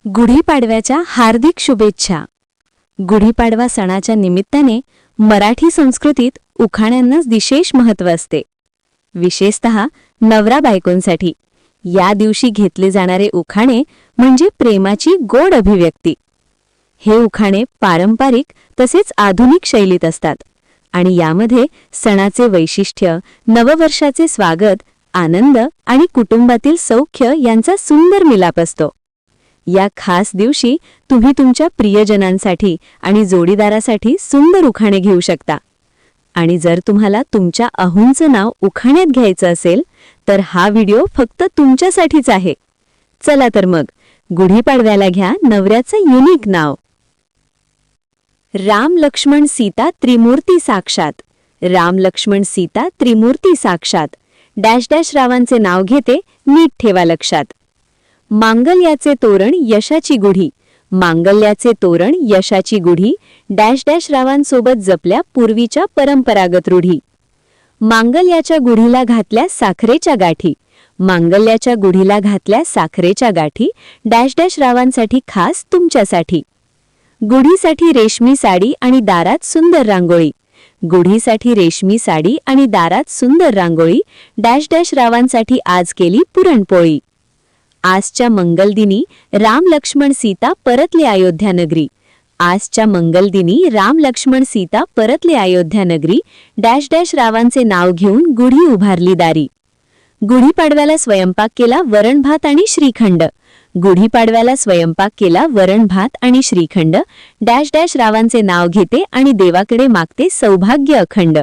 गुढीपाडव्याच्या हार्दिक शुभेच्छा. गुढीपाडवा सणाच्या निमित्ताने मराठी संस्कृतीत उखाण्यांनाच विशेष महत्त्व असते. विशेषतः नवरा बायकोंसाठी या दिवशी घेतले जाणारे उखाणे म्हणजे प्रेमाची गोड अभिव्यक्ती. हे उखाणे पारंपरिक तसेच आधुनिक शैलीत असतात आणि यामध्ये सणाचे वैशिष्ट्य, नववर्षाचे स्वागत, आनंद आणि कुटुंबातील सौख्य यांचा सुंदर मिलाप असतो. या खास दिवशी तुम्ही तुमच्या प्रियजनांसाठी आणि जोडीदारासाठी सुंदर उखाणे घेऊ शकता. आणि जर तुम्हाला तुमच्या अहोंचं नाव उखाण्यात घ्यायचं असेल तर हा व्हिडिओ फक्त तुमच्यासाठीच आहे. चला तर मग गुढीपाडव्याला घ्या नवऱ्याचं युनिक नाव. राम लक्ष्मण सीता त्रिमूर्ती साक्षात. राम लक्ष्मण सीता त्रिमूर्ती साक्षात. डॅश डॅश रावांचे नाव घेते, नीट ठेवा लक्षात. मांगल्याचे तोरण यशाची गुढी. मांगल्याचे तोरण यशाची गुढी. डॅश डॅश रावांसोबत जपल्या पूर्वीच्या परंपरागत रूढी. मांगल्याच्या गुढीला घातल्या साखरेच्या गाठी. मांगल्याच्या गुढीला घातल्या साखरेच्या गाठी. डॅश डॅश रावांसाठी खास तुमच्यासाठी. गुढीसाठी रेशमी साडी आणि दारात सुंदर रांगोळी. गुढीसाठी रेशमी साडी आणि दारात सुंदर रांगोळी. डॅश डॅश रावांसाठी आज केली पुरणपोळी. आजच्या मंगलदिनी राम लक्ष्मण सीता परतले अयोध्या नगरी. आजच्या मंगलदिनी राम लक्ष्मण सीता परतले अयोध्या नगरी. डॅश डॅश रावांचे नाव घेऊन गुढी उभारली दारी. गुढीपाडव्याला स्वयंपाक केला वरण भात आणि श्रीखंड. गुढीपाडव्याला स्वयंपाक केला वरण भात आणि श्रीखंड. डॅश डॅश रावांचे नाव घेते आणि देवाकडे मागते सौभाग्य अखंड.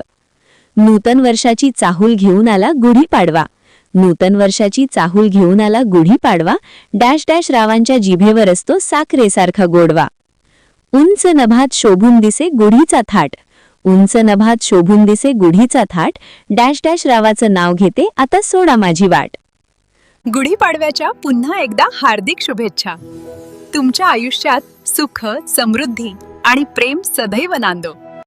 नूतन वर्षाची चाहूल घेऊन आला गुढीपाडवा. नूतन वर्षाची चाहूल घेऊन आला गुढीपाडवा. डॅश डॅश रावांच्या जिभेवर असतो साखरेसारखा गोडवा. उंच नभात शोभून दिसे गुढीचा थाट. उंच नभात शोभून दिसे गुढीचा थाट. डॅश डॅश रावाचं नाव घेते आता सोडा माझी वाट. गुढीपाडव्याच्या पुन्हा एकदा हार्दिक शुभेच्छा. तुमच्या आयुष्यात सुख, समृद्धी आणि प्रेम सदैव नांदो.